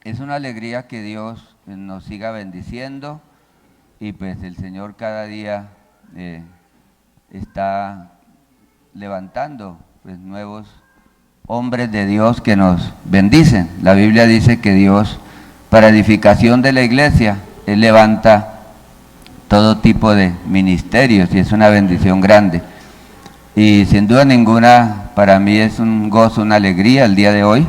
Es una alegría que Dios nos siga bendiciendo y pues el Señor cada día está levantando pues nuevos hombres de Dios que nos bendicen. La Biblia dice que Dios, para edificación de la iglesia, Él levanta todo tipo de ministerios y es una bendición grande. Y sin duda ninguna, para mí es un gozo, una alegría el día de hoy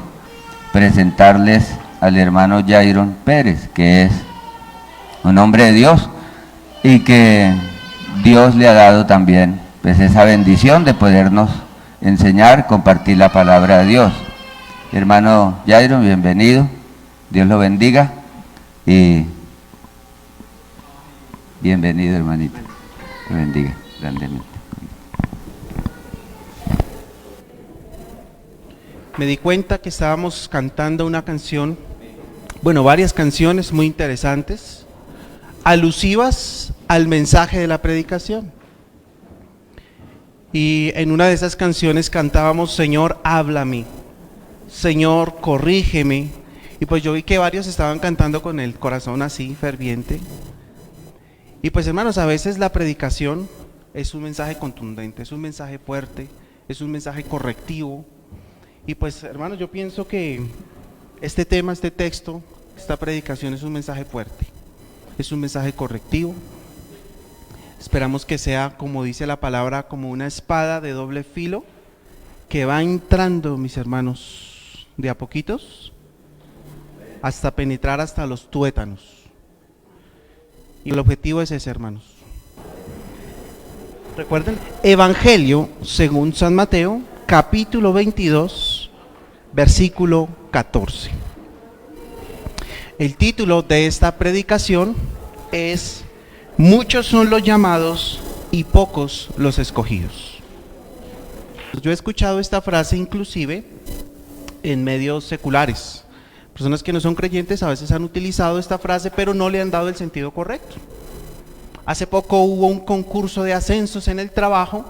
presentarles al hermano Jairon Pérez, que es un hombre de Dios y que Dios le ha dado también pues esa bendición de podernos enseñar, compartir la palabra de Dios. Hermano Jairon, bienvenido, Dios lo bendiga y bienvenido, hermanito, lo bendiga grandemente. Me di cuenta que estábamos cantando una canción, bueno, varias canciones muy interesantes, alusivas al mensaje de la predicación. Y en una de esas canciones cantábamos: Señor, háblame, Señor, corrígeme. Y pues yo vi que varios estaban cantando con el corazón así, ferviente. Y pues hermanos, a veces la predicación es un mensaje contundente, es un mensaje fuerte, es un mensaje correctivo. Y pues hermanos, yo pienso que este tema, este texto, esta predicación es un mensaje fuerte, es un mensaje correctivo. Esperamos que sea, como dice la palabra, como una espada de doble filo que va entrando, mis hermanos, de a poquitos hasta penetrar hasta los tuétanos. Y el objetivo es ese, hermanos. Recuerden, Evangelio según San Mateo, capítulo 22, versículo 14. El título de esta predicación es: muchos son los llamados y pocos los escogidos. Yo he escuchado esta frase inclusive en medios seculares. Personas que no son creyentes a veces han utilizado esta frase, pero no le han dado el sentido correcto. Hace poco hubo un concurso de ascensos en el trabajo,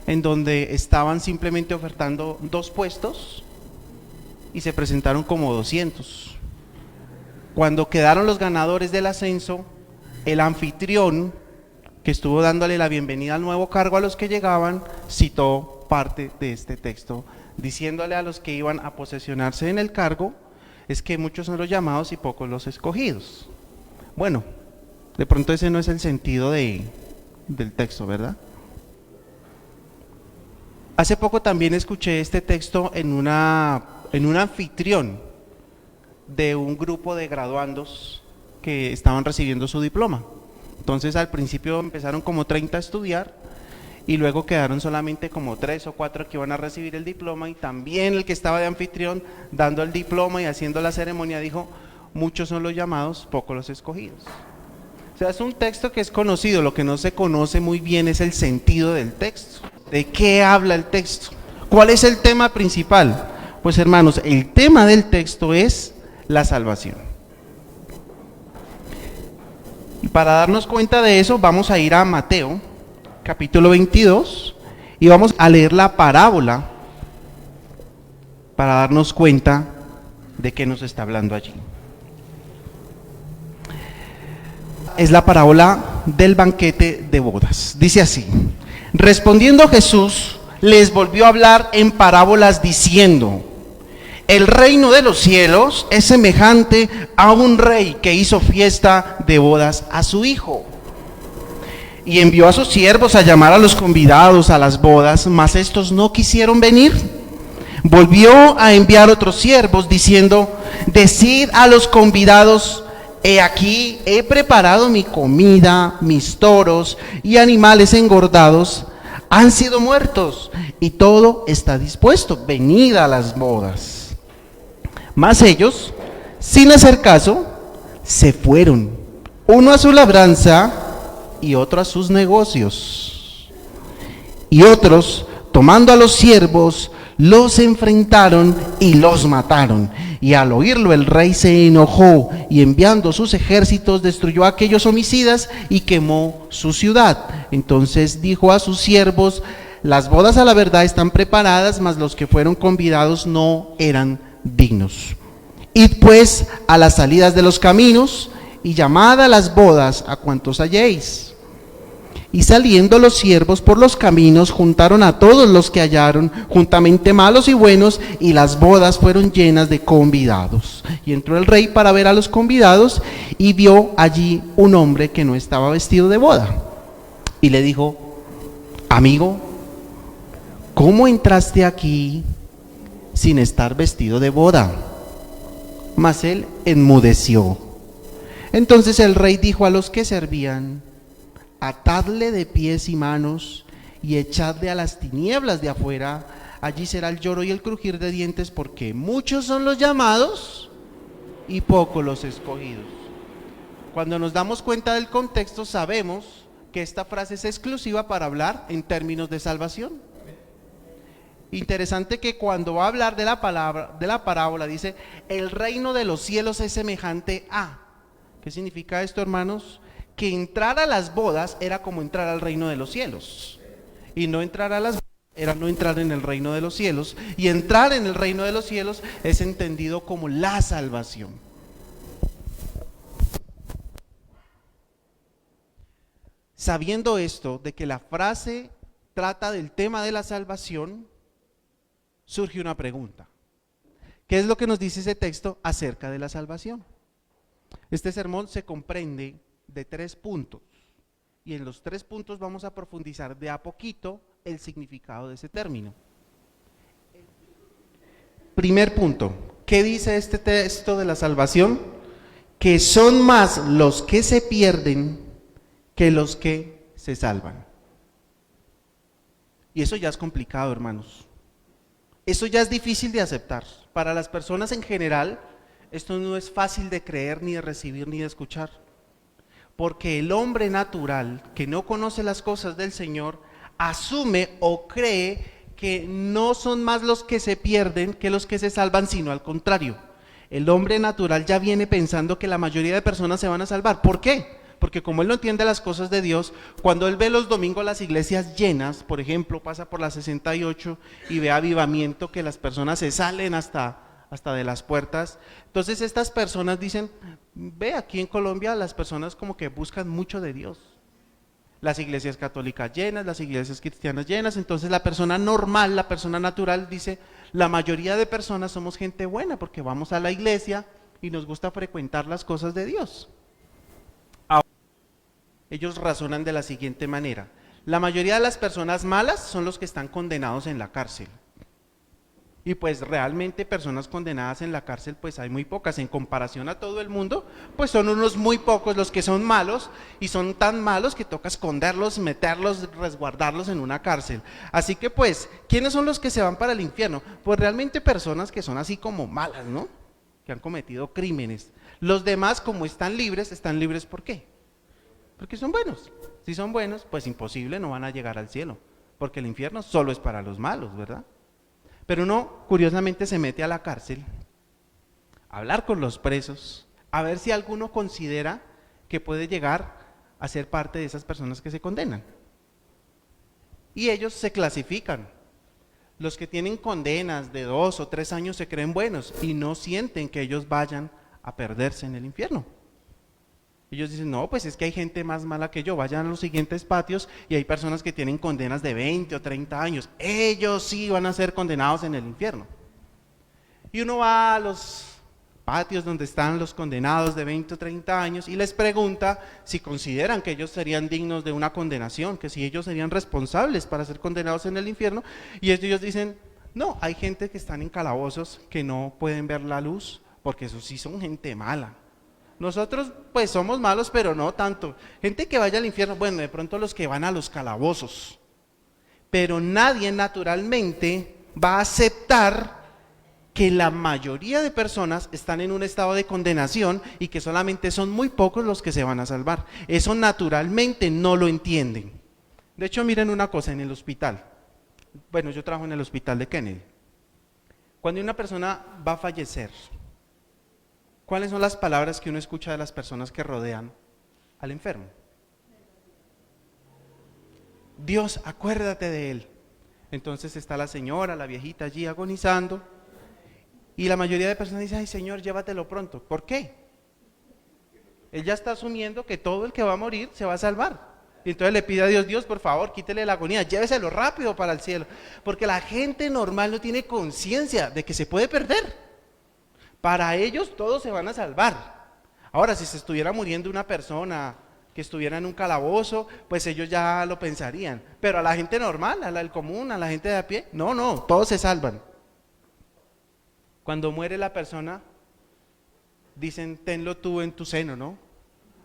en donde estaban simplemente ofertando 2 puestos y se presentaron como 200. Cuando quedaron los ganadores del ascenso, el anfitrión, que estuvo dándole la bienvenida al nuevo cargo a los que llegaban, citó parte de este texto, diciéndole a los que iban a posesionarse en el cargo: es que muchos son los llamados y pocos los escogidos. Bueno, de pronto ese no es el sentido del texto, ¿verdad? Hace poco también escuché este texto en un anfitrión de un grupo de graduandos que estaban recibiendo su diploma. Entonces al principio empezaron como 30 a estudiar y luego quedaron solamente como 3 o 4 que iban a recibir el diploma, y también el que estaba de anfitrión dando el diploma y haciendo la ceremonia dijo: muchos son los llamados, pocos los escogidos. O sea, es un texto que es conocido, lo que no se conoce muy bien es el sentido del texto. ¿De qué habla el texto? ¿Cuál es el tema principal? Pues hermanos, el tema del texto es la salvación. Y para darnos cuenta de eso, vamos a ir a Mateo, capítulo 22, y vamos a leer la parábola para darnos cuenta de qué nos está hablando allí. Es la parábola del banquete de bodas. Dice así: respondiendo Jesús, les volvió a hablar en parábolas diciendo: el reino de los cielos es semejante a un rey que hizo fiesta de bodas a su hijo. Y envió a sus siervos a llamar a los convidados a las bodas, mas estos no quisieron venir. Volvió a enviar otros siervos diciendo: decid a los convidados: he aquí, he preparado mi comida, mis toros y animales engordados han sido muertos, y todo está dispuesto, venid a las bodas. Mas ellos, sin hacer caso, se fueron, uno a su labranza y otro a sus negocios. Y otros, tomando a los siervos, los enfrentaron y los mataron. Y al oírlo el rey se enojó y enviando sus ejércitos destruyó a aquellos homicidas y quemó su ciudad. Entonces dijo a sus siervos: las bodas a la verdad están preparadas, mas los que fueron convidados no eran dignos. Id pues a las salidas de los caminos y llamad a las bodas a cuantos halléis. Y saliendo los siervos por los caminos, juntaron a todos los que hallaron, juntamente malos y buenos, y las bodas fueron llenas de convidados. Y entró el rey para ver a los convidados, y vio allí un hombre que no estaba vestido de boda. Y le dijo: amigo, ¿cómo entraste aquí sin estar vestido de boda? Mas él enmudeció. Entonces el rey dijo a los que servían: atadle de pies y manos y echadle a las tinieblas de afuera. Allí será el lloro y el crujir de dientes, porque muchos son los llamados y pocos los escogidos. Cuando nos damos cuenta del contexto, sabemos que esta frase es exclusiva para hablar en términos de salvación. Interesante que cuando va a hablar de la parábola dice: el reino de los cielos es semejante a. ¿Qué significa esto, hermanos? Que entrar a las bodas era como entrar al reino de los cielos, y no entrar a las bodas era no entrar en el reino de los cielos, y entrar en el reino de los cielos es entendido como la salvación. Sabiendo esto, de que la frase trata del tema de la salvación, surge una pregunta: ¿qué es lo que nos dice ese texto acerca de la salvación? Este sermón se comprende de 3 puntos, y en los 3 puntos vamos a profundizar de a poquito el significado de ese término. Primer punto: ¿qué dice este texto de la salvación? Que son más los que se pierden que los que se salvan. Y eso ya es complicado, hermanos. Eso ya es difícil de aceptar. Para las personas en general, esto no es fácil de creer, ni de recibir, ni de escuchar. Porque el hombre natural, que no conoce las cosas del Señor, asume o cree que no son más los que se pierden que los que se salvan, sino al contrario. El hombre natural ya viene pensando que la mayoría de personas se van a salvar. ¿Por qué? Porque como él no entiende las cosas de Dios, cuando él ve los domingos las iglesias llenas, por ejemplo, pasa por la 68 y ve avivamiento, que las personas se salen hasta de las puertas. Entonces estas personas dicen: ve, aquí en Colombia las personas como que buscan mucho de Dios. Las iglesias católicas llenas, las iglesias cristianas llenas. Entonces la persona normal, la persona natural dice: la mayoría de personas somos gente buena porque vamos a la iglesia y nos gusta frecuentar las cosas de Dios. Ahora, ellos razonan de la siguiente manera: la mayoría de las personas malas son los que están condenados en la cárcel. Y pues realmente personas condenadas en la cárcel pues hay muy pocas, en comparación a todo el mundo, pues son unos muy pocos los que son malos, y son tan malos que toca esconderlos, meterlos, resguardarlos en una cárcel. Así que pues, ¿quiénes son los que se van para el infierno? Pues realmente personas que son así como malas, ¿no? Que han cometido crímenes. Los demás, como están libres ¿por qué? Porque son buenos. Si son buenos, pues imposible, no van a llegar al cielo, porque el infierno solo es para los malos, ¿verdad? Pero uno curiosamente se mete a la cárcel a hablar con los presos, a ver si alguno considera que puede llegar a ser parte de esas personas que se condenan. Y ellos se clasifican. Los que tienen condenas de 2 o 3 años se creen buenos y no sienten que ellos vayan a perderse en el infierno. Ellos dicen: no, pues es que hay gente más mala que yo, vayan a los siguientes patios y hay personas que tienen condenas de 20 o 30 años, ellos sí van a ser condenados en el infierno. Y uno va a los patios donde están los condenados de 20 o 30 años y les pregunta si consideran que ellos serían dignos de una condenación, que si ellos serían responsables para ser condenados en el infierno, y ellos dicen: no, hay gente que están en calabozos que no pueden ver la luz, porque esos sí son gente mala. Nosotros pues somos malos, pero no tanto. Gente que vaya al infierno, bueno, de pronto los que van a los calabozos. Pero nadie naturalmente va a aceptar que la mayoría de personas están en un estado de condenación y que solamente son muy pocos los que se van a salvar. Eso naturalmente no lo entienden. De hecho, miren una cosa, en el hospital. Bueno, yo trabajo en el hospital de Kennedy. Cuando una persona va a fallecer, ¿cuáles son las palabras que uno escucha de las personas que rodean al enfermo? Dios, acuérdate de él. Entonces está la señora, la viejita allí agonizando, Y la mayoría de personas dicen, ay Señor, llévatelo pronto. ¿Por qué? Él ya está asumiendo que todo el que va a morir se va a salvar. Y entonces le pide a Dios, Dios, por favor, quítele la agonía, lléveselo rápido para el cielo. Porque la gente normal no tiene conciencia de que se puede perder. Para ellos todos se van a salvar. Ahora, si se estuviera muriendo una persona que estuviera en un calabozo, pues ellos ya lo pensarían. Pero a la gente normal, a la del común, a la gente de a pie, no, todos se salvan. Cuando muere la persona, dicen, tenlo tú en tu seno, ¿no?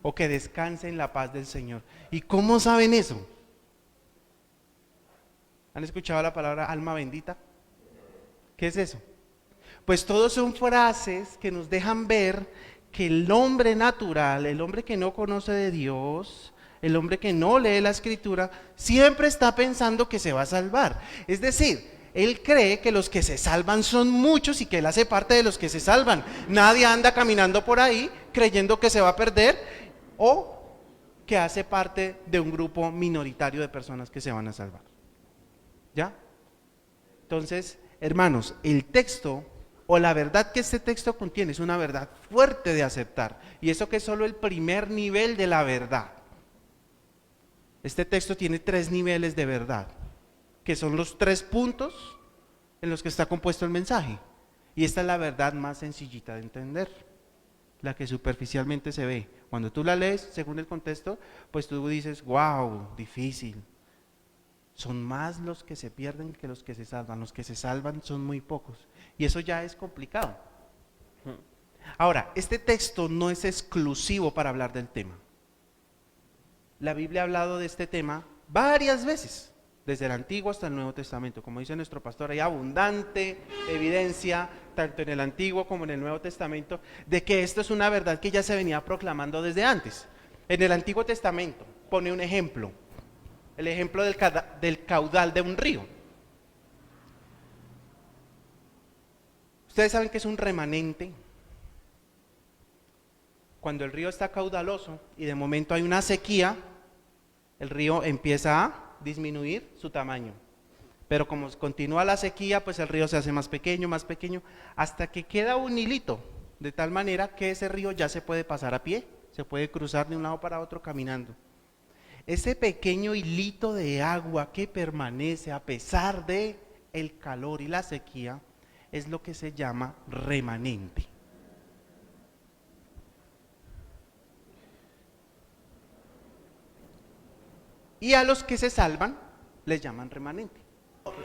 O que descanse en la paz del Señor. ¿Y cómo saben eso? ¿Han escuchado la palabra alma bendita? ¿Qué es eso? Pues todos son frases que nos dejan ver que el hombre natural, el hombre que no conoce de Dios, el hombre que no lee la Escritura, siempre está pensando que se va a salvar. Es decir, él cree que los que se salvan son muchos y que él hace parte de los que se salvan. Nadie anda caminando por ahí creyendo que se va a perder o que hace parte de un grupo minoritario de personas que se van a salvar. ¿Ya? Entonces, hermanos, el texto o la verdad que este texto contiene es una verdad fuerte de aceptar. Y eso que es solo el primer nivel de la verdad. Este texto tiene 3 niveles de verdad, que son los 3 puntos en los que está compuesto el mensaje. Y esta es la verdad más sencillita de entender, la que superficialmente se ve. Cuando tú la lees, según el contexto, pues tú dices, wow, difícil. Son más los que se pierden que los que se salvan. Los que se salvan son muy pocos. Y eso ya es complicado. Ahora, este texto no es exclusivo para hablar del tema. La Biblia ha hablado de este tema varias veces, desde el Antiguo hasta el Nuevo Testamento. Como dice nuestro pastor, hay abundante evidencia, tanto en el Antiguo como en el Nuevo Testamento, de que esto es una verdad que ya se venía proclamando desde antes. En el Antiguo Testamento, pone un ejemplo, el ejemplo del caudal de un río. Ustedes saben que es un remanente. Cuando el río está caudaloso y de momento hay una sequía, el río empieza a disminuir su tamaño. Pero como continúa la sequía, pues el río se hace más pequeño, hasta que queda un hilito, de tal manera que ese río ya se puede pasar a pie, se puede cruzar de un lado para otro caminando. Ese pequeño hilito de agua que permanece a pesar de el calor y la sequía es lo que se llama remanente. Y a los que se salvan les llaman remanente.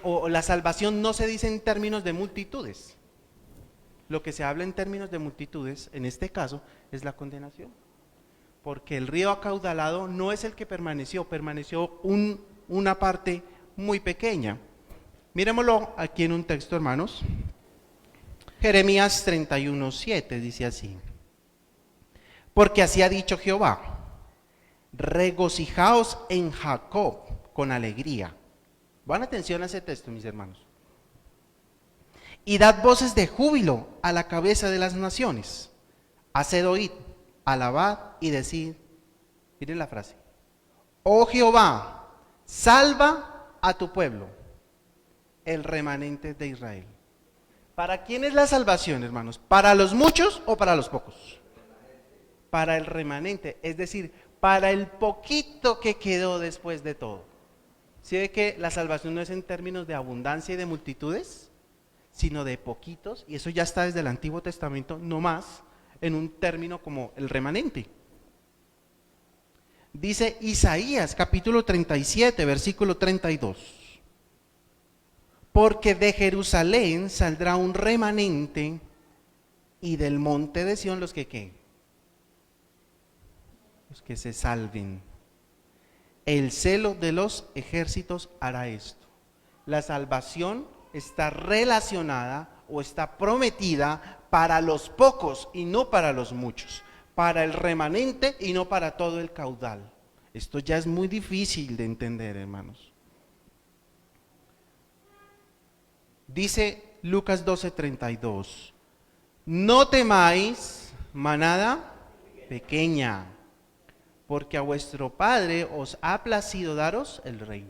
O la salvación no se dice en términos de multitudes. Lo que se habla en términos de multitudes, en este caso, es la condenación. Porque el río acaudalado no es el que permaneció una parte muy pequeña. Miremoslo aquí en un texto, hermanos. Jeremías 31:7 dice así: porque así ha dicho Jehová, regocijaos en Jacob con alegría. Pon atención a ese texto, mis hermanos. Y dad voces de júbilo a la cabeza de las naciones. Haced oír, alabad y decid. Miren la frase: oh Jehová, salva a tu pueblo, el remanente de Israel. ¿Para quién es la salvación, hermanos? ¿Para los muchos o para los pocos? Para el remanente, es decir, para el poquito que quedó después de todo. ¿Sí ve que la salvación no es en términos de abundancia y de multitudes, sino de poquitos? Y eso ya está desde el Antiguo Testamento, no más en un término como el remanente. Dice Isaías capítulo 37, versículo 32. Porque de Jerusalén saldrá un remanente y del monte de Sión los que ¿qué? Los que se salven. El celo de los ejércitos hará esto. La salvación está relacionada o está prometida para los pocos y no para los muchos, para el remanente y no para todo el caudal. Esto ya es muy difícil de entender, hermanos. Dice Lucas 12:32, no temáis, manada pequeña, porque a vuestro Padre os ha placido daros el reino.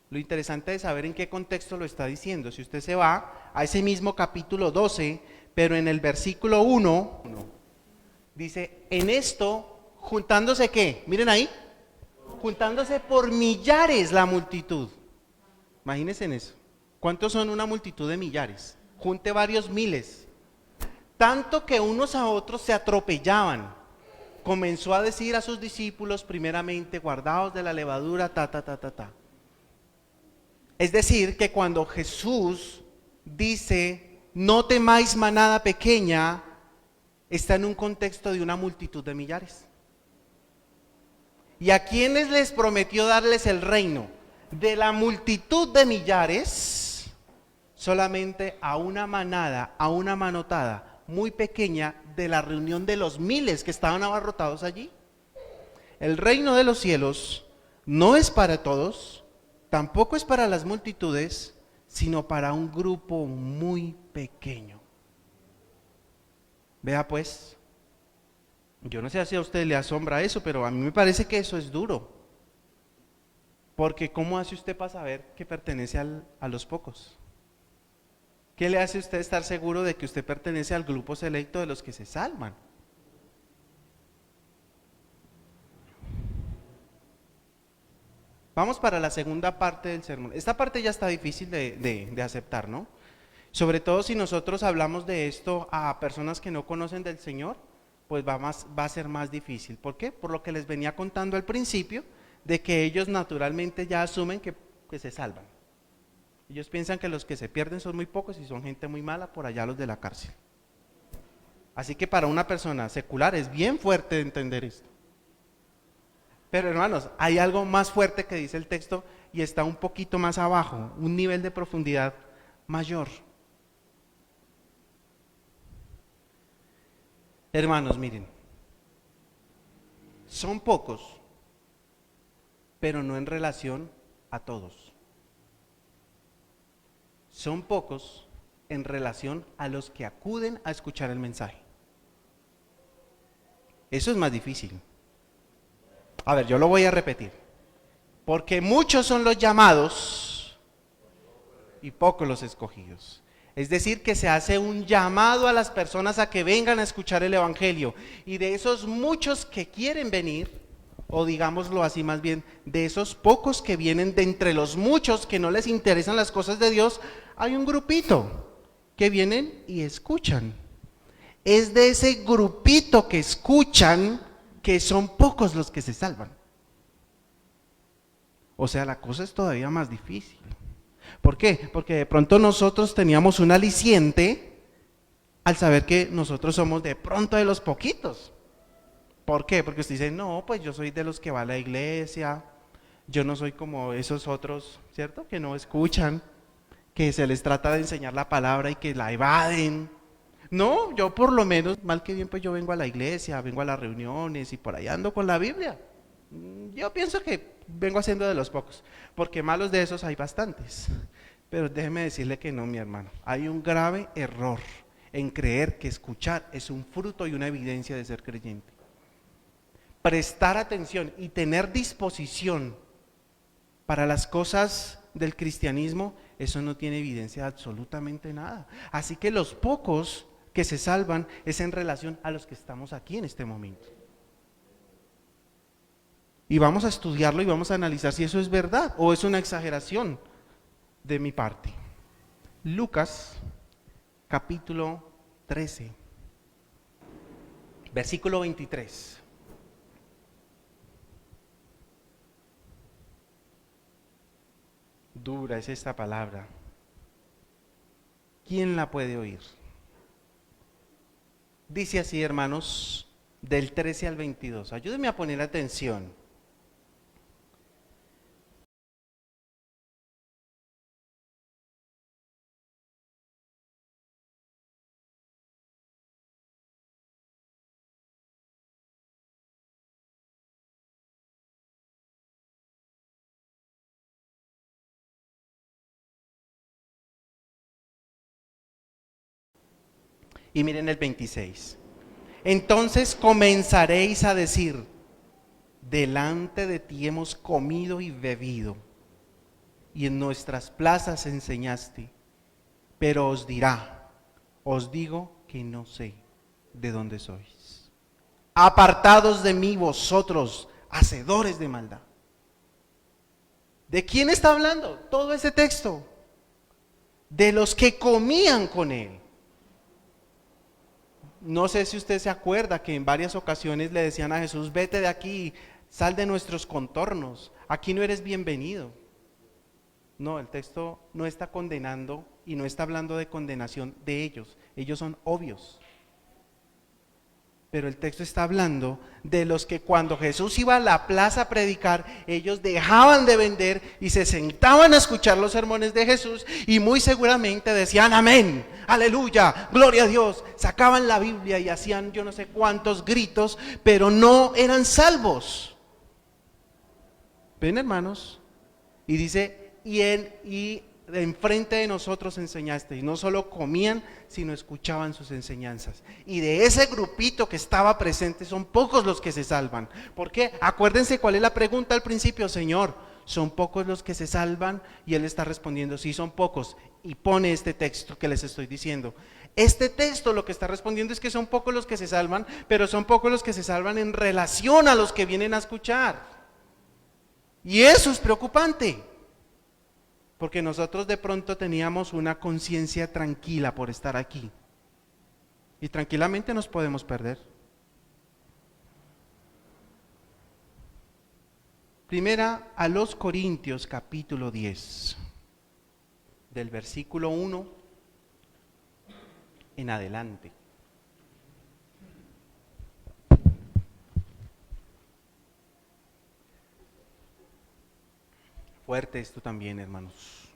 Lo interesante es saber en qué contexto lo está diciendo. Si usted se va a ese mismo capítulo 12, pero en el versículo 1, dice, en esto, juntándose ¿qué? Miren ahí, juntándose por millares la multitud. Imagínense en eso. ¿Cuántos son una multitud de millares? Junte varios miles. Tanto que unos a otros se atropellaban. Comenzó a decir a sus discípulos, primeramente, guardaos de la levadura, ta. Es decir, que cuando Jesús dice, no temáis manada pequeña, está en un contexto de una multitud de millares. ¿Y a quiénes les prometió darles el reino? De la multitud de millares, solamente a una manada, a una manotada muy pequeña de la reunión de los miles que estaban abarrotados allí. El reino de los cielos no es para todos, tampoco es para las multitudes, sino para un grupo muy pequeño. Vea pues, yo no sé si a usted le asombra eso, pero a mí me parece que eso es duro. Porque ¿cómo hace usted para saber que pertenece a los pocos? ¿Qué le hace a usted estar seguro de que usted pertenece al grupo selecto de los que se salvan? Vamos para la segunda parte del sermón. Esta parte ya está difícil de aceptar, ¿no? Sobre todo si nosotros hablamos de esto a personas que no conocen del Señor, pues va a ser más difícil. ¿Por qué? Por lo que les venía contando al principio, de que ellos naturalmente ya asumen que se salvan. Ellos piensan que los que se pierden son muy pocos y son gente muy mala, por allá los de la cárcel. Así que para una persona secular es bien fuerte entender esto. Pero hermanos, hay algo más fuerte que dice el texto y está un poquito más abajo, un nivel de profundidad mayor. Hermanos, miren, son pocos, pero no en relación a todos. Son pocos en relación a los que acuden a escuchar el mensaje. Eso es más difícil. A ver, yo lo voy a repetir. Porque muchos son los llamados y pocos los escogidos. Es decir, que se hace un llamado a las personas a que vengan a escuchar el evangelio. Y de esos muchos que quieren venir, o digámoslo así más bien, de esos pocos que vienen de entre los muchos que no les interesan las cosas de Dios, hay un grupito que vienen y escuchan. Es de ese grupito que escuchan que son pocos los que se salvan. O sea, la cosa es todavía más difícil. ¿Por qué? Porque de pronto nosotros teníamos un aliciente al saber que nosotros somos de pronto de los poquitos. ¿Por qué? Porque usted dice, no, pues yo soy de los que va a la iglesia, yo no soy como esos otros, ¿cierto? Que no escuchan, que se les trata de enseñar la palabra y que la evaden. No, yo por lo menos, mal que bien, pues yo vengo a la iglesia, vengo a las reuniones y por ahí ando con la Biblia. Yo pienso que vengo haciendo de los pocos, porque malos de esos hay bastantes. Pero déjeme decirle que no, mi hermano, hay un grave error en creer que escuchar es un fruto y una evidencia de ser creyente. Prestar atención y tener disposición para las cosas del cristianismo, eso no tiene evidencia de absolutamente nada. Así que los pocos que se salvan es en relación a los que estamos aquí en este momento. Y vamos a estudiarlo y vamos a analizar si eso es verdad o es una exageración de mi parte. Lucas, capítulo 13, versículo 23. Dura es esta palabra. ¿Quién la puede oír? Dice así, hermanos, del 13 al 22. Ayúdenme a poner atención. Y miren el 26. Entonces comenzaréis a decir, delante de ti hemos comido y bebido, y en nuestras plazas enseñaste. Pero os digo que no sé de dónde sois. Apartados de mí vosotros, hacedores de maldad. ¿De quién está hablando todo ese texto? De los que comían con él. No sé si usted se acuerda que en varias ocasiones le decían a Jesús: vete de aquí, sal de nuestros contornos, aquí no eres bienvenido. No, el texto no está condenando y no está hablando de condenación de ellos. Ellos son obvios. Pero el texto está hablando de los que cuando Jesús iba a la plaza a predicar, ellos dejaban de vender y se sentaban a escuchar los sermones de Jesús y muy seguramente decían amén, aleluya, gloria a Dios. Sacaban la Biblia y hacían yo no sé cuántos gritos, pero no eran salvos. ¿Ven, hermanos? Y dice, y enfrente de nosotros enseñaste, y no solo comían, sino escuchaban sus enseñanzas. Y de ese grupito que estaba presente son pocos los que se salvan. ¿Por qué? Acuérdense cuál es la pregunta al principio: Señor, ¿son pocos los que se salvan? Y Él está respondiendo, sí, son pocos. Y pone este texto que les estoy diciendo. Este texto lo que está respondiendo es que son pocos los que se salvan, pero son pocos los que se salvan en relación a los que vienen a escuchar. Y eso es preocupante. Porque nosotros de pronto teníamos una conciencia tranquila por estar aquí. Y tranquilamente nos podemos perder. Primera a los Corintios capítulo 10, del versículo 1 en adelante. Fuerte esto también, hermanos.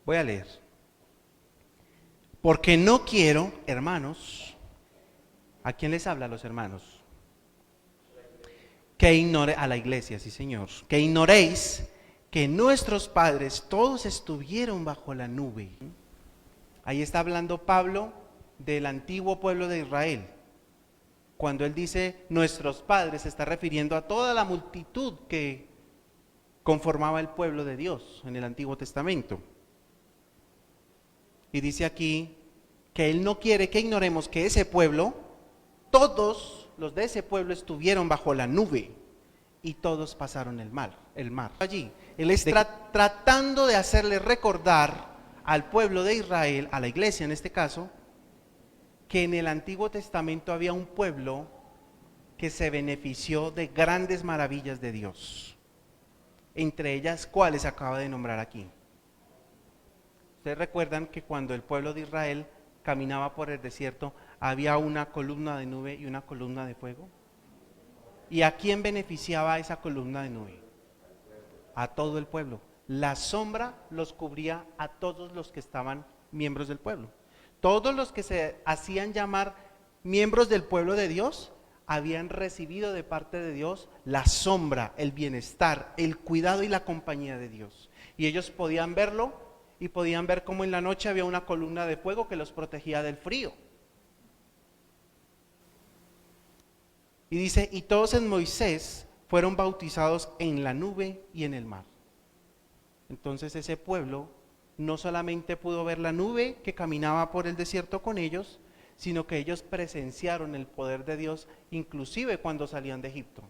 Voy a leer. Porque no quiero, hermanos, ¿a quién les habla a los hermanos? Que ignore a la iglesia, sí, Señor. Que ignoréis que nuestros padres todos estuvieron bajo la nube. Ahí está hablando Pablo del antiguo pueblo de Israel. Cuando él dice nuestros padres, se está refiriendo a toda la multitud que conformaba el pueblo de Dios en el Antiguo Testamento. Y dice aquí que él no quiere que ignoremos que ese pueblo, todos los de ese pueblo estuvieron bajo la nube y todos pasaron el mar. Allí, él está tratando de hacerle recordar al pueblo de Israel, a la iglesia en este caso, que en el Antiguo Testamento había un pueblo que se benefició de grandes maravillas de Dios, entre ellas cuáles acaba de nombrar aquí. Ustedes recuerdan que cuando el pueblo de Israel caminaba por el desierto, había una columna de nube y una columna de fuego. ¿Y a quién beneficiaba esa columna de nube? A todo el pueblo. La sombra los cubría a todos los que estaban miembros del pueblo. Todos los que se hacían llamar miembros del pueblo de Dios habían recibido de parte de Dios la sombra, el bienestar, el cuidado y la compañía de Dios. Y ellos podían verlo y podían ver cómo en la noche había una columna de fuego que los protegía del frío. Y dice, y todos en Moisés fueron bautizados en la nube y en el mar. Entonces ese pueblo no solamente pudo ver la nube que caminaba por el desierto con ellos, sino que ellos presenciaron el poder de Dios inclusive cuando salían de Egipto.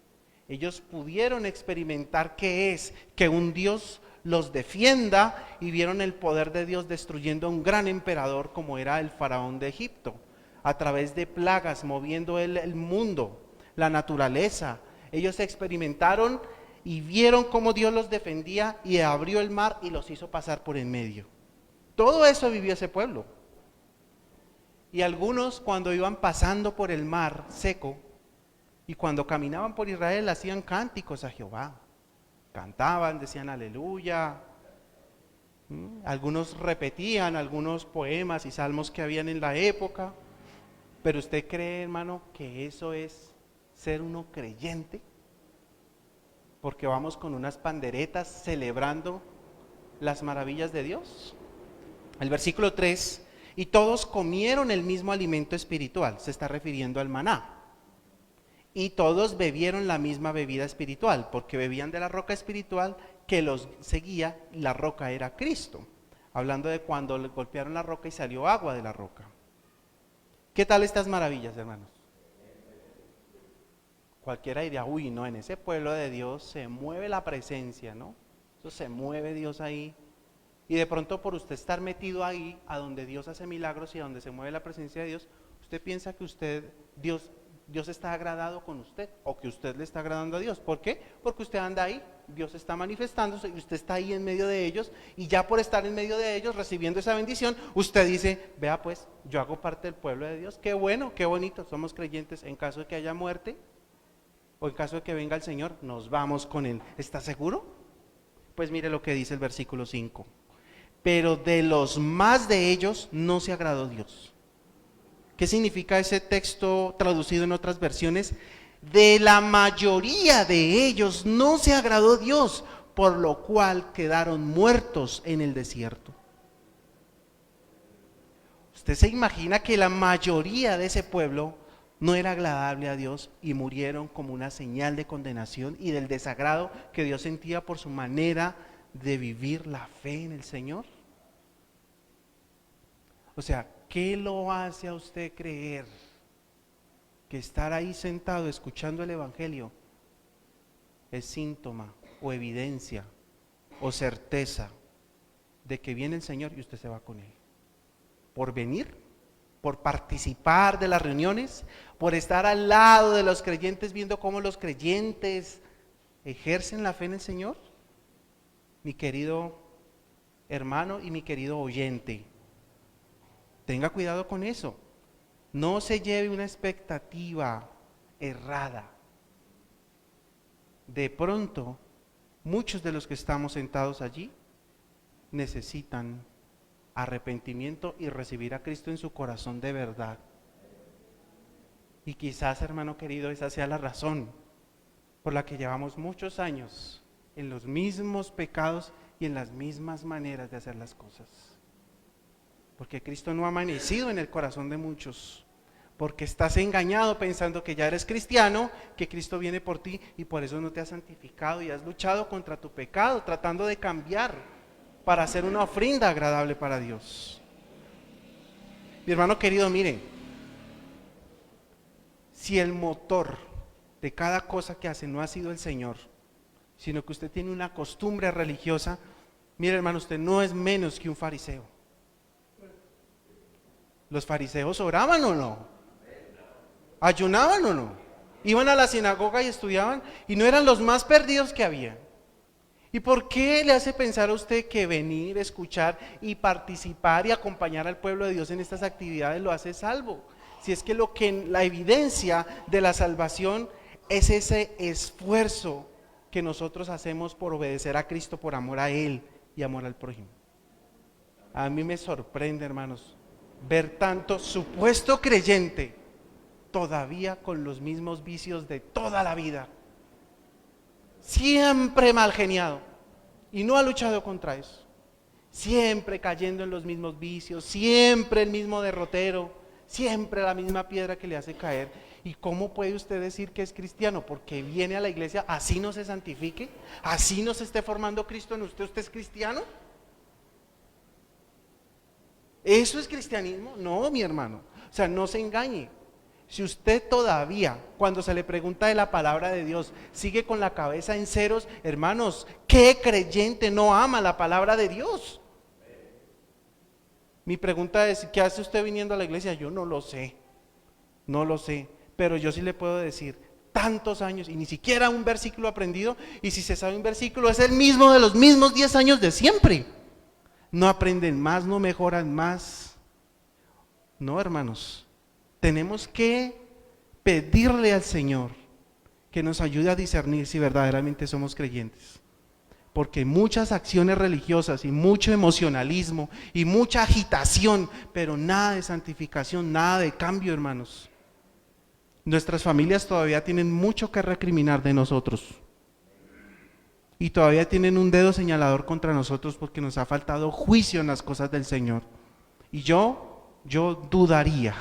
Ellos pudieron experimentar qué es que un Dios los defienda y vieron el poder de Dios destruyendo a un gran emperador como era el faraón de Egipto, a través de plagas, moviendo el mundo, la naturaleza. Ellos experimentaron y vieron cómo Dios los defendía y abrió el mar y los hizo pasar por en medio. Todo eso vivió ese pueblo. Y algunos cuando iban pasando por el mar seco y cuando caminaban por Israel hacían cánticos a Jehová. Cantaban, decían aleluya. Algunos repetían algunos poemas y salmos que habían en la época. Pero ¿usted cree, hermano, que eso es ser uno creyente? Porque vamos con unas panderetas celebrando las maravillas de Dios. El versículo 3, y todos comieron el mismo alimento espiritual, se está refiriendo al maná. Y todos bebieron la misma bebida espiritual, porque bebían de la roca espiritual que los seguía, y la roca era Cristo. Hablando de cuando le golpearon la roca y salió agua de la roca. ¿Qué tal estas maravillas, hermanos? Cualquiera diría, uy, no, en ese pueblo de Dios se mueve la presencia, ¿no? Eso se mueve Dios ahí. Y de pronto por usted estar metido ahí, a donde Dios hace milagros y a donde se mueve la presencia de Dios, usted piensa que Dios está agradado con usted, o que usted le está agradando a Dios. ¿Por qué? Porque usted anda ahí, Dios está manifestándose y usted está ahí en medio de ellos, y ya por estar en medio de ellos, recibiendo esa bendición, usted dice, vea pues, yo hago parte del pueblo de Dios, qué bueno, qué bonito, somos creyentes. En caso de que haya muerte, o en caso de que venga el Señor, nos vamos con Él. ¿Está seguro? Pues mire lo que dice el versículo 5. Pero de los más de ellos no se agradó Dios. ¿Qué significa ese texto traducido en otras versiones? De la mayoría de ellos no se agradó Dios, por lo cual quedaron muertos en el desierto. ¿Usted se imagina que la mayoría de ese pueblo no era agradable a Dios y murieron como una señal de condenación y del desagrado que Dios sentía por su manera de vivir la fe en el Señor? O sea, ¿qué lo hace a usted creer que estar ahí sentado escuchando el Evangelio es síntoma o evidencia o certeza de que viene el Señor y usted se va con Él? ¿Por venir? ¿Por participar de las reuniones? ¿Por estar al lado de los creyentes viendo cómo los creyentes ejercen la fe en el Señor? Mi querido hermano y mi querido oyente, tenga cuidado con eso. No se lleve una expectativa errada. De pronto, muchos de los que estamos sentados allí necesitan arrepentimiento y recibir a Cristo en su corazón de verdad. Y quizás, hermano querido, esa sea la razón por la que llevamos muchos años en los mismos pecados y en las mismas maneras de hacer las cosas. Porque Cristo no ha amanecido en el corazón de muchos. Porque estás engañado pensando que ya eres cristiano, que Cristo viene por ti y por eso no te has santificado y has luchado contra tu pecado, tratando de cambiar para hacer una ofrenda agradable para Dios. Mi hermano querido, mire, si el motor de cada cosa que hace no ha sido el Señor, sino que usted tiene una costumbre religiosa, mire hermano, usted no es menos que un fariseo. ¿Los fariseos oraban o no? ¿Ayunaban o no? Iban a la sinagoga y estudiaban y no eran los más perdidos que había. ¿Y por qué le hace pensar a usted que venir, escuchar y participar y acompañar al pueblo de Dios en estas actividades lo hace salvo? Si es que la evidencia de la salvación es ese esfuerzo que nosotros hacemos por obedecer a Cristo, por amor a Él y amor al prójimo. A mí me sorprende, hermanos, ver tanto supuesto creyente todavía con los mismos vicios de toda la vida, siempre mal geniado, y no ha luchado contra eso, siempre cayendo en los mismos vicios, siempre el mismo derrotero, siempre la misma piedra que le hace caer. ¿Y cómo puede usted decir que es cristiano? Porque viene a la iglesia, así no se santifique, así no se esté formando Cristo en usted, ¿usted es cristiano? ¿Eso es cristianismo? No, mi hermano, o sea, no se engañe. Si usted todavía, cuando se le pregunta de la palabra de Dios, sigue con la cabeza en ceros, hermanos, ¿qué creyente no ama la palabra de Dios? Mi pregunta es, ¿qué hace usted viniendo a la iglesia? Yo no lo sé, pero yo sí le puedo decir, tantos años y ni siquiera un versículo aprendido, y si se sabe un versículo es el mismo de los mismos 10 años de siempre. No aprenden más, no mejoran más. No, hermanos. Tenemos que pedirle al Señor que nos ayude a discernir si verdaderamente somos creyentes. Porque muchas acciones religiosas y mucho emocionalismo y mucha agitación, pero nada de santificación, nada de cambio, hermanos. Nuestras familias todavía tienen mucho que recriminar de nosotros. Y todavía tienen un dedo señalador contra nosotros porque nos ha faltado juicio en las cosas del Señor. Y yo dudaría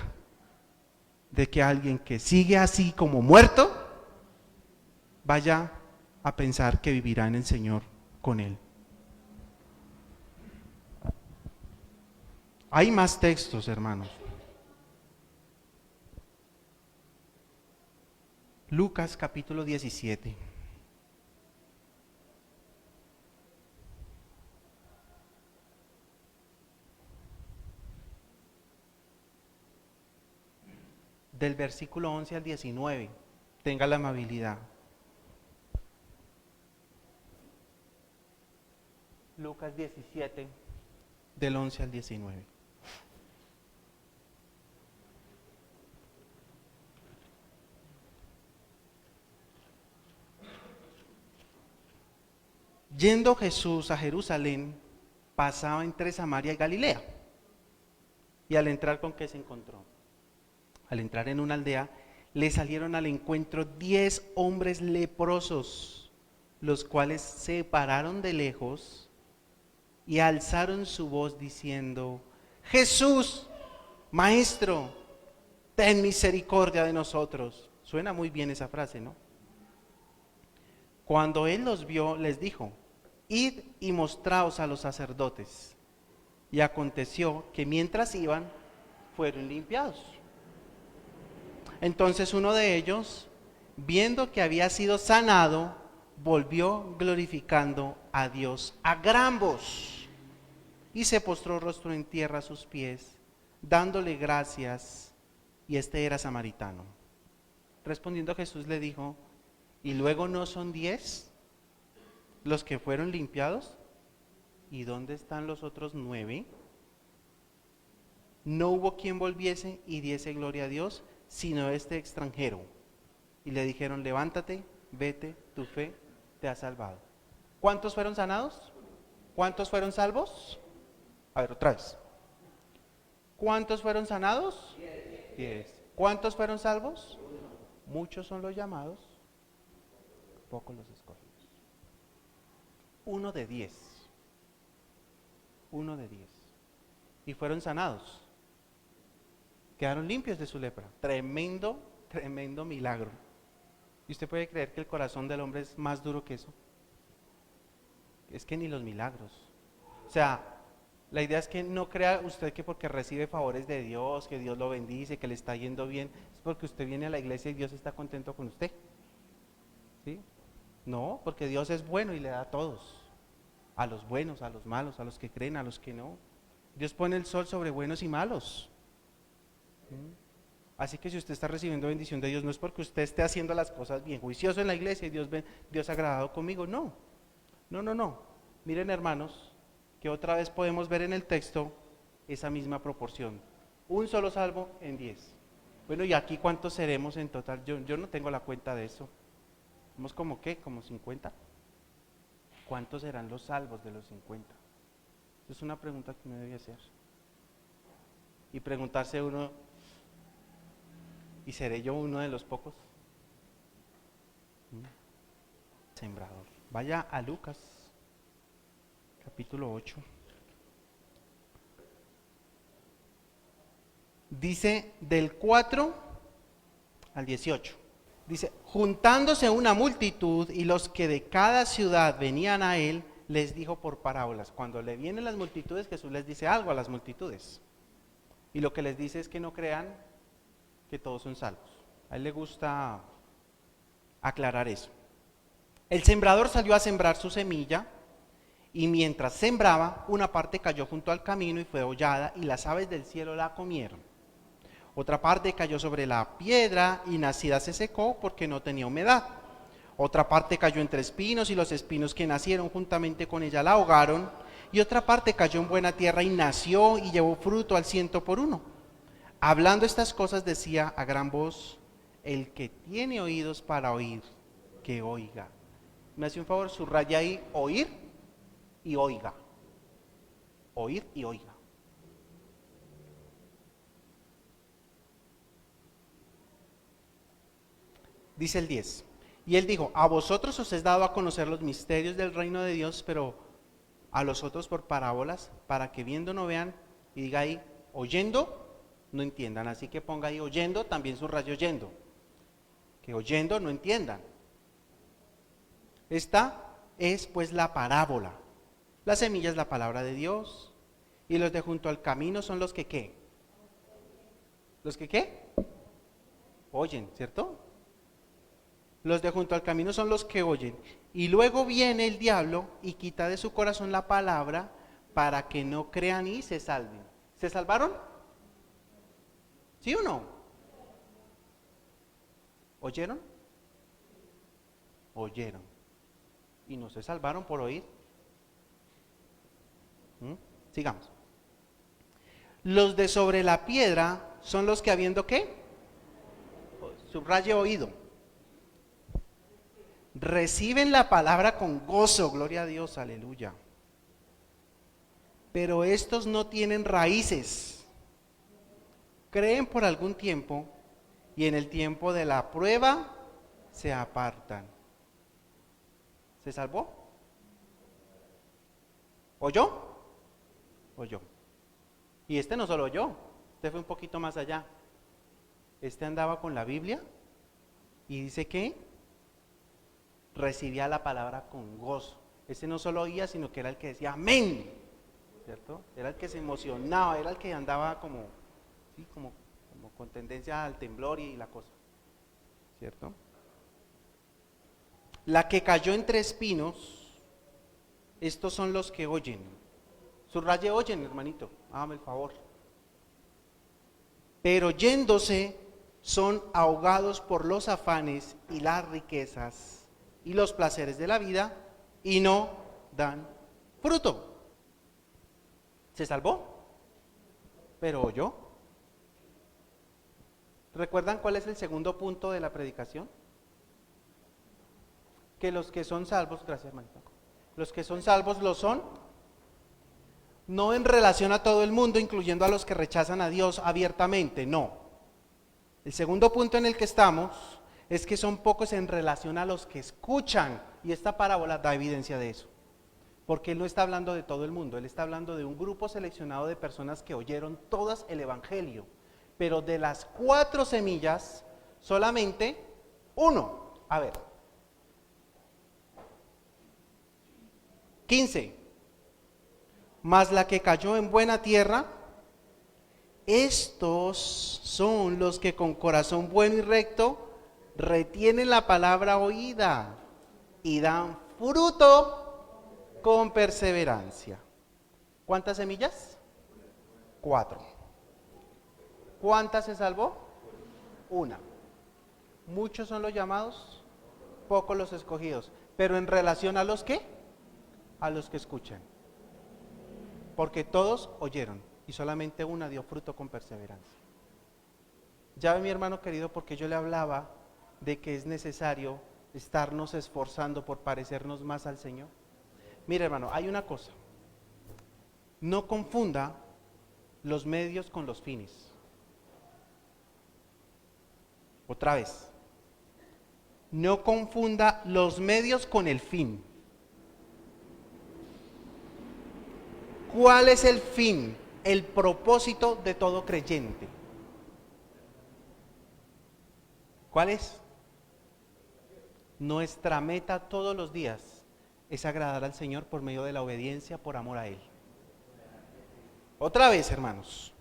de que alguien que sigue así como muerto vaya a pensar que vivirá en el Señor con Él. Hay más textos, hermanos. Lucas capítulo 17. Del versículo 11 al 19. Tenga la amabilidad. Lucas 17, del 11 al 19. Yendo Jesús a Jerusalén, pasaba entre Samaria y Galilea. Y al entrar, ¿con qué se encontró? Al entrar en una aldea, le salieron al encuentro 10 hombres leprosos, los cuales se pararon de lejos y alzaron su voz diciendo: Jesús, Maestro, ten misericordia de nosotros. Suena muy bien esa frase, ¿no? Cuando él los vio, les dijo: Id y mostraos a los sacerdotes. Y aconteció que mientras iban, fueron limpiados. Entonces uno de ellos, viendo que había sido sanado, volvió glorificando a Dios a gran voz, y se postró rostro en tierra a sus pies, dándole gracias, y este era samaritano. Respondiendo Jesús le dijo: ¿y luego no son 10 los que fueron limpiados? ¿Y dónde están los otros 9? No hubo quien volviese y diese gloria a Dios, sino este extranjero. Y le dijeron: levántate, vete, tu fe te ha salvado. ¿Cuántos fueron sanados? ¿Cuántos fueron salvos? A ver, otra vez. ¿Cuántos fueron sanados? 10. ¿Cuántos fueron salvos? Muchos son los llamados, pocos los escogidos. 1 de 10. 1 de 10. Y fueron sanados. Quedaron limpios de su lepra. Tremendo, tremendo milagro. ¿Y usted puede creer que el corazón del hombre es más duro que eso? Es que ni los milagros. O sea, la idea es que no crea usted que porque recibe favores de Dios, que Dios lo bendice, que le está yendo bien, es porque usted viene a la iglesia y Dios está contento con usted. ¿Sí? No, porque Dios es bueno y le da a todos. A los buenos, a los malos, a los que creen, a los que no. Dios pone el sol sobre buenos y malos. Así que si usted está recibiendo bendición de Dios, no es porque usted esté haciendo las cosas bien, juicioso en la iglesia y Dios ha agradado conmigo, no. No. Miren, hermanos, que otra vez podemos ver en el texto esa misma proporción. Un solo salvo en 10. Bueno, ¿y aquí cuántos seremos en total? Yo no tengo la cuenta de eso. ¿Somos como qué? ¿Como 50? ¿Cuántos serán los salvos de los 50? Esa es una pregunta que me debe hacer. Y preguntarse uno: ¿y seré yo uno de los pocos? Sembrador. Vaya a Lucas, capítulo 8. Dice del 4 al 18. Dice: juntándose una multitud y los que de cada ciudad venían a él, les dijo por parábolas. Cuando le vienen las multitudes, Jesús les dice algo a las multitudes. Y lo que les dice es que no crean que todos son salvos. A él le gusta aclarar eso. El sembrador salió a sembrar su semilla, y mientras sembraba, una parte cayó junto al camino y fue hollada, y las aves del cielo la comieron. Otra parte cayó sobre la piedra y nacida se secó porque no tenía humedad. Otra parte cayó entre espinos y los espinos que nacieron juntamente con ella la ahogaron. Y otra parte cayó en buena tierra y nació y llevó fruto al 100 por 1. Hablando estas cosas decía a gran voz: el que tiene oídos para oír, que oiga. Me hace un favor, subraya ahí: oír y oiga. Oír y oiga. Dice el 10. Y él dijo: a vosotros os es dado a conocer los misterios del reino de Dios, pero a los otros por parábolas, para que viendo no vean, y diga ahí: oyendo no entiendan. Así que ponga ahí oyendo, también subrayo oyendo. Que oyendo no entiendan. Esta es pues la parábola. La semilla es la palabra de Dios. Y los de junto al camino son los que ¿qué? ¿Los que qué? Oyen, ¿cierto? Los de junto al camino son los que oyen. Y luego viene el diablo y quita de su corazón la palabra para que no crean y se salven. ¿Se salvaron? ¿Sí o no? ¿Oyeron? Oyeron. Y no se salvaron por oír. Sigamos. Los de sobre la piedra son los que habiendo ¿qué? Subraye oído. Reciben la palabra con gozo, gloria a Dios, aleluya. Pero estos no tienen raíces. Creen por algún tiempo y en el tiempo de la prueba se apartan. ¿Se salvó? ¿Oyó? Oyó. Y este no solo oyó, este fue un poquito más allá. Este andaba con la Biblia y dice que recibía la palabra con gozo. Este no solo oía, sino que era el que decía amén, ¿cierto? Era el que se emocionaba, era el que andaba como con tendencia al temblor y la cosa, ¿cierto? La que cayó entre espinos, estos son los que oyen. Subraye oyen, hermanito, hágame el favor. Pero yéndose son ahogados por los afanes y las riquezas y los placeres de la vida y no dan fruto. ¿Se salvó? ¿Pero oyó? ¿Recuerdan cuál es el segundo punto de la predicación? Que los que son salvos, gracias hermanito, los que son salvos lo son, no en relación a todo el mundo, incluyendo a los que rechazan a Dios abiertamente, no. El segundo punto en el que estamos es que son pocos en relación a los que escuchan, y esta parábola da evidencia de eso, porque él no está hablando de todo el mundo, él está hablando de un grupo seleccionado de personas que oyeron todas el evangelio, pero de las 4 semillas, solamente uno, a ver, 15, mas la que cayó en buena tierra, estos son los que con corazón bueno y recto retienen la palabra oída y dan fruto con perseverancia. ¿Cuántas semillas? 4. ¿Cuántas se salvó? 1. Muchos son los llamados, pocos los escogidos. Pero en relación a los que, a los que escuchan. Porque todos oyeron y solamente una dio fruto con perseverancia. Ya ve, mi hermano querido, porque yo le hablaba de que es necesario estarnos esforzando por parecernos más al Señor. Mire, hermano, hay una cosa. No confunda los medios con los fines. Otra vez. No confunda los medios con el fin. ¿Cuál es el fin, el propósito de todo creyente? ¿Cuál es? Nuestra meta todos los días es agradar al Señor por medio de la obediencia, por amor a Él. Otra vez, hermanos,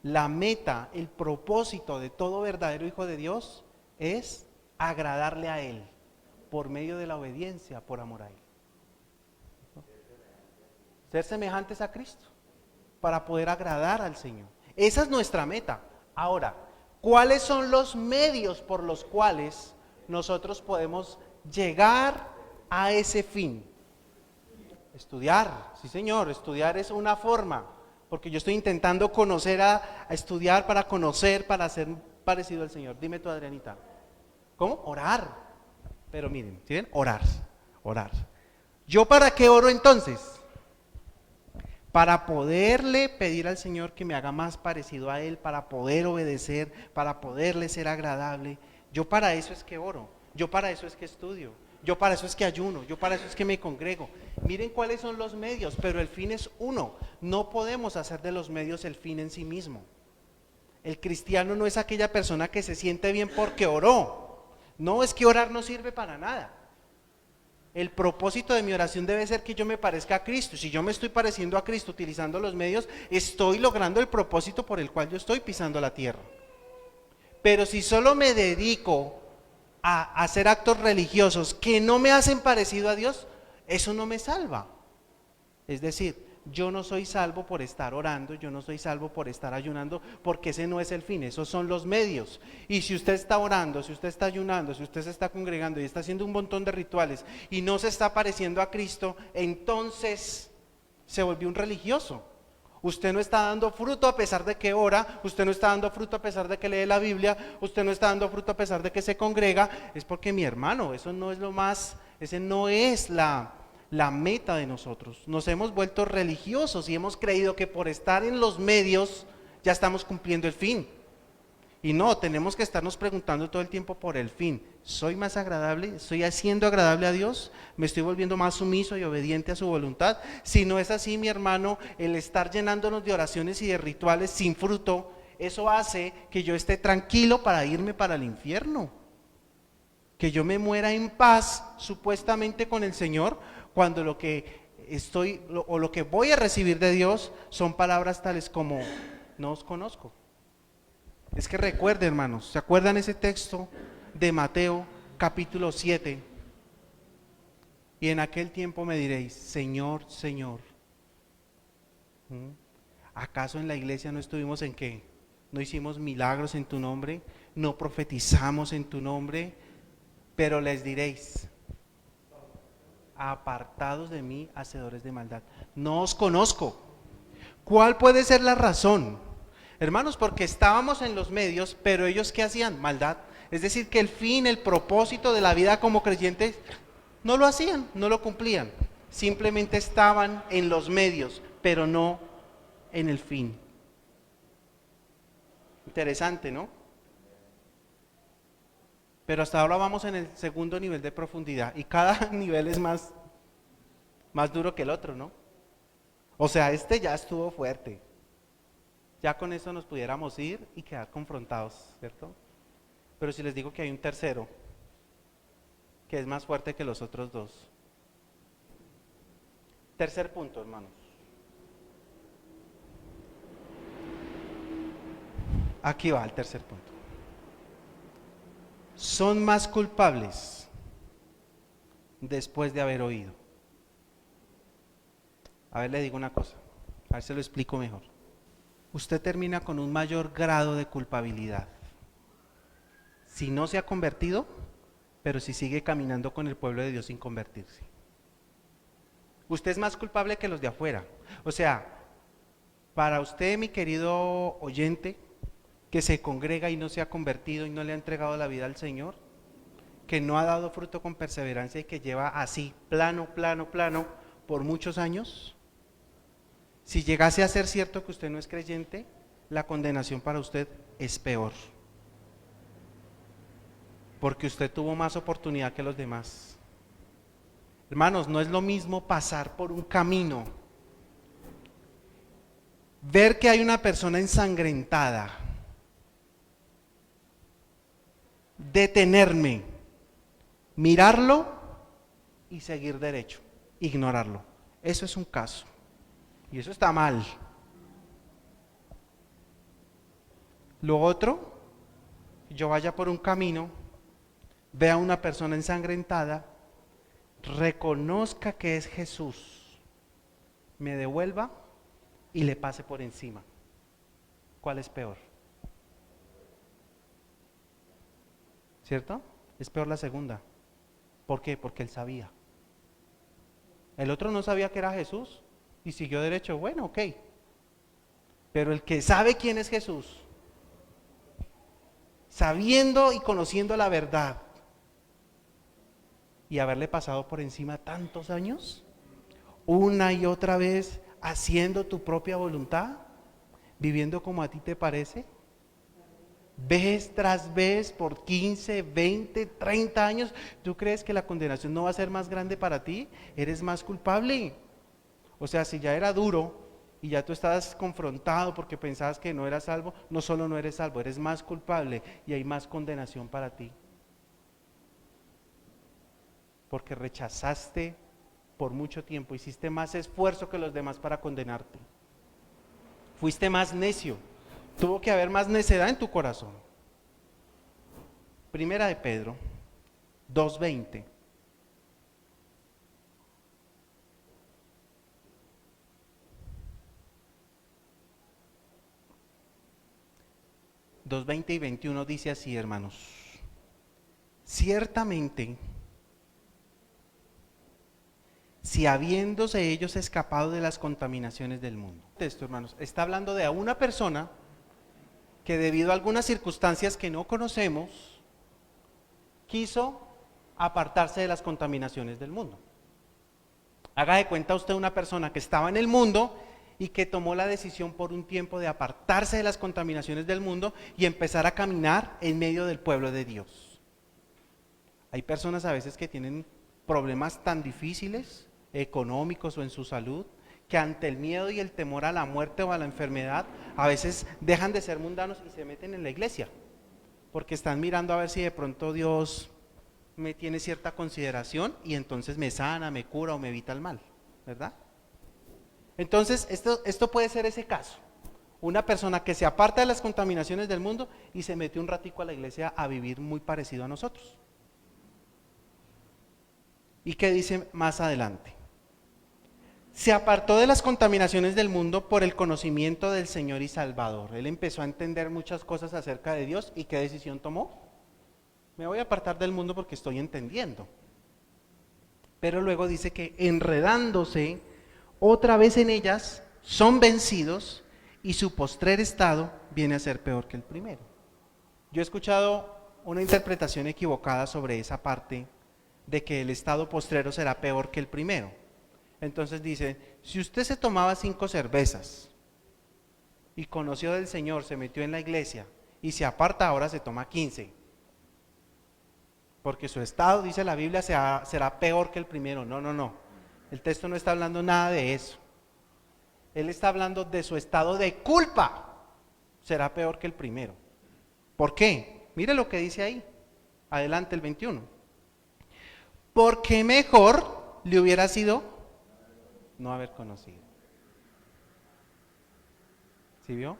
la meta, el propósito de todo verdadero hijo de Dios es agradarle a Él por medio de la obediencia, por amor a Él. Ser semejantes a Cristo para poder agradar al Señor. Esa es nuestra meta. Ahora, ¿cuáles son los medios por los cuales nosotros podemos llegar a ese fin? Estudiar, sí señor, estudiar es una forma, porque yo estoy intentando conocer a estudiar para conocer, para ser parecido al Señor. Dime tú, Adrianita. ¿Cómo? Orar. Pero miren, ¿sí ven? Orar. ¿Yo para qué oro entonces? Para poderle pedir al Señor que me haga más parecido a Él, para poder obedecer, para poderle ser agradable. Yo para eso es que oro, yo para eso es que estudio, yo para eso es que ayuno, yo para eso es que me congrego. Miren cuáles son los medios, pero el fin es uno. No podemos hacer de los medios el fin en sí mismo. El cristiano no es aquella persona que se siente bien porque oró. No, es que orar no sirve para nada. El propósito de mi oración debe ser que yo me parezca a Cristo. Si yo me estoy pareciendo a Cristo utilizando los medios, estoy logrando el propósito por el cual yo estoy pisando la tierra. Pero si solo me dedico a hacer actos religiosos que no me hacen parecido a Dios, eso no me salva. Es decir, yo no soy salvo por estar orando, yo no soy salvo por estar ayunando, porque ese no es el fin, esos son los medios. Y si usted está orando, si usted está ayunando, si usted se está congregando y está haciendo un montón de rituales y no se está pareciendo a Cristo, entonces se volvió un religioso. Usted no está dando fruto a pesar de que ora, usted no está dando fruto a pesar de que lee la Biblia, usted no está dando fruto a pesar de que se congrega. Es porque, mi hermano, eso no es lo más, ese no es la meta de nosotros. Nos hemos vuelto religiosos y hemos creído que por estar en los medios ya estamos cumpliendo el fin. Y no, tenemos que estarnos preguntando todo el tiempo por el fin. ¿Soy más agradable? ¿Estoy haciendo agradable a Dios? ¿Me estoy volviendo más sumiso y obediente a su voluntad? Si no es así, mi hermano, el estar llenándonos de oraciones y de rituales sin fruto, eso hace que yo esté tranquilo para irme para el infierno. Que yo me muera en paz, supuestamente con el Señor, cuando lo que lo que voy a recibir de Dios son palabras tales como: no os conozco. Es que recuerden, hermanos, ¿se acuerdan ese texto de Mateo capítulo 7? Y en aquel tiempo me diréis: Señor, Señor, ¿acaso en la iglesia no estuvimos en qué? ¿No hicimos milagros en tu nombre? ¿No profetizamos en tu nombre? Pero les diréis: apartados de mí, hacedores de maldad, no os conozco. ¿Cuál puede ser la razón? Hermanos, porque estábamos en los medios, pero ellos ¿qué hacían? Maldad. Es decir, que el fin, el propósito de la vida como creyentes no lo hacían, no lo cumplían. Simplemente estaban en los medios, pero no en el fin. Interesante, ¿no? Pero hasta ahora vamos en el segundo nivel de profundidad y cada nivel es más duro que el otro, ¿no? O sea, este ya estuvo fuerte. Ya con eso nos pudiéramos ir y quedar confrontados, ¿cierto? Pero si les digo que hay un tercero, que es más fuerte que los otros dos. Tercer punto, hermanos. Aquí va el tercer punto. Son más culpables después de haber oído. A ver, le digo una cosa, a ver si lo explico mejor. Usted termina con un mayor grado de culpabilidad si no se ha convertido, pero si sigue caminando con el pueblo de Dios sin convertirse. Usted es más culpable que los de afuera. O sea, para usted, mi querido oyente, que se congrega y no se ha convertido y no le ha entregado la vida al Señor, que no ha dado fruto con perseverancia y que lleva así, plano, por muchos años, si llegase a ser cierto que usted no es creyente, la condenación para usted es peor. Porque usted tuvo más oportunidad que los demás. Hermanos, no es lo mismo pasar por un camino, ver que hay una persona ensangrentada, detenerme, mirarlo y seguir derecho, ignorarlo. Eso es un caso. Y eso está mal. Lo otro, yo vaya por un camino, vea a una persona ensangrentada, reconozca que es Jesús, me devuelva y le pase por encima. ¿Cuál es peor? ¿Cierto? Es peor la segunda. ¿Por qué? Porque él sabía. El otro no sabía que era Jesús y siguió derecho. Bueno, ok. Pero el que sabe quién es Jesús, sabiendo y conociendo la verdad, y haberle pasado por encima tantos años, una y otra vez haciendo tu propia voluntad, viviendo como a ti te parece, vez tras vez por 15, 20, 30 años, ¿tú crees que la condenación no va a ser más grande para ti? Eres más culpable. O sea, si ya era duro y ya tú estabas confrontado porque pensabas que no eras salvo, no solo no eres salvo, eres más culpable y hay más condenación para ti. porque rechazaste por mucho tiempo, hiciste más esfuerzo que los demás para condenarte. Fuiste más necio, tuvo que haber más necedad en tu corazón. Primera de Pedro 2:20. Dos 20 y 21 dice así, hermanos: ciertamente, si habiéndose ellos escapado de las contaminaciones del mundo. Esto, hermanos, está hablando de a una persona que debido a algunas circunstancias que no conocemos, quiso apartarse de las contaminaciones del mundo. Haga de cuenta usted una persona que estaba en el mundo y que tomó la decisión por un tiempo de apartarse de las contaminaciones del mundo y empezar a caminar en medio del pueblo de Dios. Hay personas a veces que tienen problemas tan difíciles, económicos o en su salud, que ante el miedo y el temor a la muerte o a la enfermedad, a veces dejan de ser mundanos y se meten en la iglesia, porque están mirando a ver si de pronto Dios me tiene cierta consideración y entonces me sana, me cura o me evita el mal, ¿verdad? Entonces, esto puede ser ese caso. Una persona que se aparta de las contaminaciones del mundo y se mete un ratico a la iglesia a vivir muy parecido a nosotros. ¿Y qué dice más adelante? Se apartó de las contaminaciones del mundo por el conocimiento del Señor y Salvador. Él empezó a entender muchas cosas acerca de Dios. ¿Y qué decisión tomó? Me voy a apartar del mundo porque estoy entendiendo. Pero luego dice que enredándose otra vez en ellas, son vencidos y su postrer estado viene a ser peor que el primero. Yo he escuchado una interpretación equivocada sobre esa parte de que el estado postrero será peor que el primero. Entonces dice, si usted se tomaba 5 cervezas y conoció del Señor, se metió en la iglesia y se aparta, ahora se toma 15. Porque su estado, dice la Biblia, será peor que el primero. No. El texto no está hablando nada de eso. Él está hablando de su estado de culpa. Será peor que el primero. ¿Por qué? Mire lo que dice ahí. Adelante el 21. Porque mejor le hubiera sido no haber conocido. ¿Sí vio?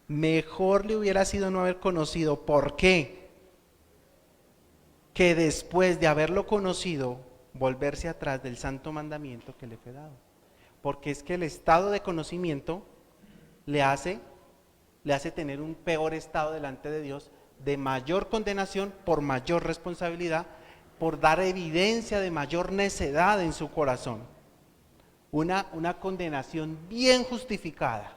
Mejor le hubiera sido no haber conocido. ¿Por qué? Que después de haberlo conocido, volverse atrás del santo mandamiento que le fue dado. Porque es que el estado de conocimiento le hace tener un peor estado delante de Dios, de mayor condenación por mayor responsabilidad, por dar evidencia de mayor necedad en su corazón. Una condenación bien justificada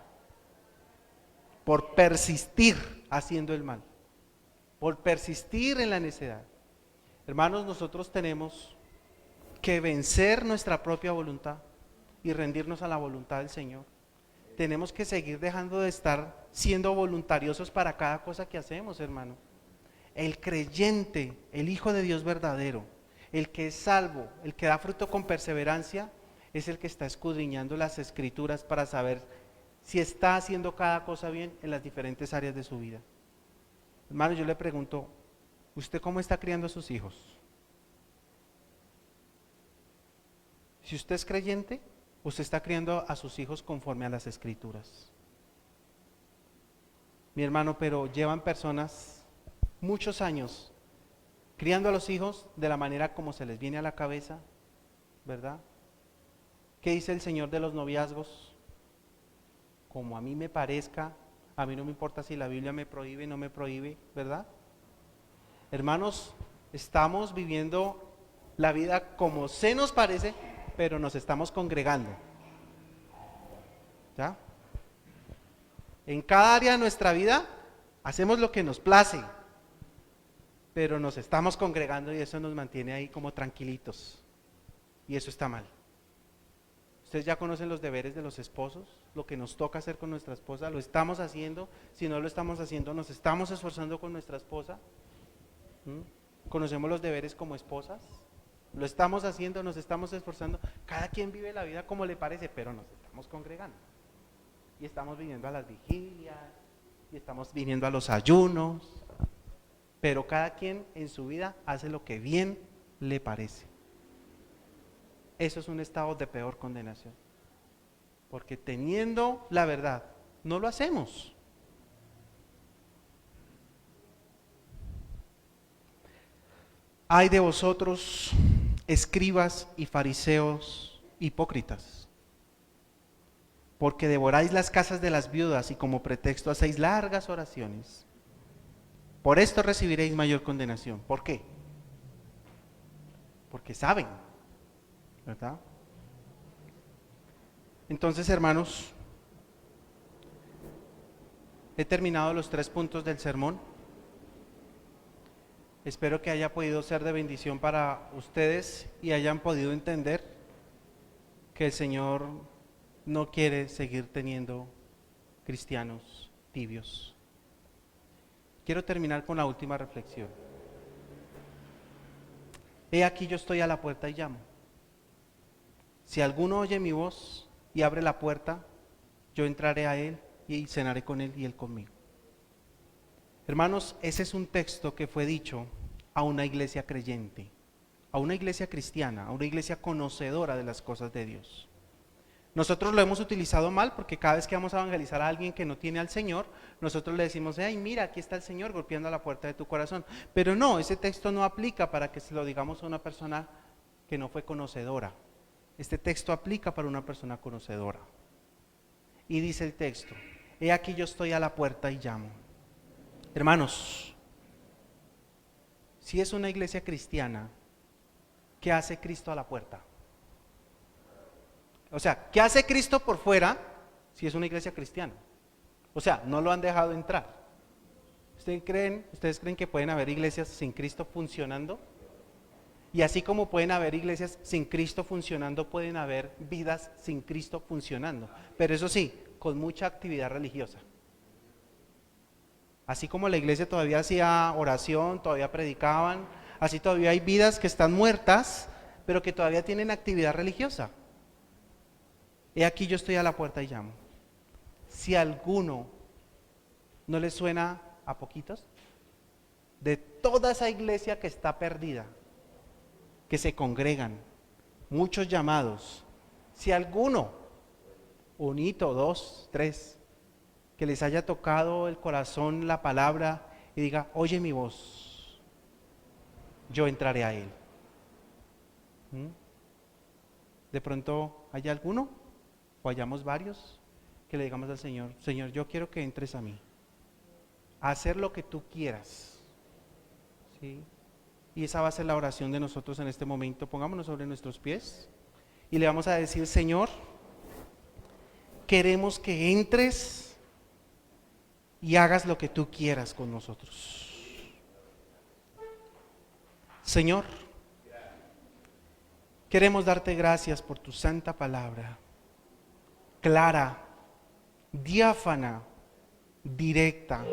por persistir haciendo el mal, por persistir en la necedad. Hermanos, nosotros tenemos que vencer nuestra propia voluntad y rendirnos a la voluntad del Señor. Tenemos que seguir dejando de estar siendo voluntariosos para cada cosa que hacemos, hermano. El creyente, el Hijo de Dios verdadero, el que es salvo, el que da fruto con perseverancia, es el que está escudriñando las Escrituras para saber si está haciendo cada cosa bien en las diferentes áreas de su vida. Hermano, yo le pregunto, ¿usted cómo está criando a sus hijos? Si usted es creyente, usted está criando a sus hijos conforme a las Escrituras. Mi hermano, pero llevan personas muchos años criando a los hijos de la manera como se les viene a la cabeza, ¿verdad? ¿Qué dice el Señor de los noviazgos? Como a mí me parezca, a mí no me importa si la Biblia me prohíbe o no me prohíbe, ¿verdad? Hermanos, estamos viviendo la vida como se nos parece, pero nos estamos congregando. ¿Ya? En cada área de nuestra vida hacemos lo que nos place, pero nos estamos congregando y eso nos mantiene ahí como tranquilitos. Y eso está mal. Ustedes ya conocen los deberes de los esposos, lo que nos toca hacer con nuestra esposa, lo estamos haciendo. Si no lo estamos haciendo, nos estamos esforzando con nuestra esposa. Conocemos los deberes como esposas, lo estamos haciendo, nos estamos esforzando. Cada quien vive la vida como le parece, pero nos estamos congregando y estamos viniendo a las vigilias y estamos viniendo a los ayunos, pero cada quien en su vida hace lo que bien le parece. eso es un estado de peor condenación. Porque teniendo la verdad, no lo hacemos. Ay de vosotros, escribas y fariseos hipócritas, porque devoráis las casas de las viudas y como pretexto hacéis largas oraciones. Por esto recibiréis mayor condenación. ¿Por qué? Porque saben, ¿verdad? Entonces, hermanos, he terminado los 3 puntos del sermón. Espero que haya podido ser de bendición para ustedes y hayan podido entender que el Señor no quiere seguir teniendo cristianos tibios. Quiero terminar con la última reflexión. He aquí yo estoy a la puerta y llamo. Si alguno oye mi voz y abre la puerta, yo entraré a él y cenaré con él y él conmigo. Hermanos, ese es un texto que fue dicho a una iglesia creyente, a una iglesia cristiana, a una iglesia conocedora de las cosas de Dios. Nosotros lo hemos utilizado mal porque cada vez que vamos a evangelizar a alguien que no tiene al Señor, nosotros le decimos, ay, mira, aquí está el Señor golpeando a la puerta de tu corazón. Pero no, ese texto no aplica para que se lo digamos a una persona que no fue conocedora. Este texto aplica para una persona conocedora. Y dice el texto, he aquí yo estoy a la puerta y llamo. Hermanos, si es una iglesia cristiana, ¿qué hace Cristo a la puerta? O sea, ¿qué hace Cristo por fuera si es una iglesia cristiana? O sea, no lo han dejado entrar. ¿Ustedes creen que pueden haber iglesias sin Cristo funcionando? Y así como pueden haber iglesias sin Cristo funcionando, pueden haber vidas sin Cristo funcionando. Pero eso sí, con mucha actividad religiosa. Así como la iglesia todavía hacía oración, todavía predicaban, así todavía hay vidas que están muertas, pero que todavía tienen actividad religiosa. He aquí yo estoy a la puerta y llamo. Si alguno no le suena a poquitos, de toda esa iglesia que está perdida, que se congregan, muchos llamados, si alguno, 1, 2, 3, que les haya tocado el corazón la palabra y diga, oye mi voz, yo entraré a él. De pronto, ¿hay alguno? O hayamos varios que le digamos al Señor, Señor, yo quiero que entres a mí, a hacer lo que tú quieras. ¿Sí? Y esa va a ser la oración de nosotros en este momento. Pongámonos sobre nuestros pies y le vamos a decir, Señor, queremos que entres y hagas lo que tú quieras con nosotros. Señor, queremos darte gracias por tu santa palabra, clara, diáfana, directa.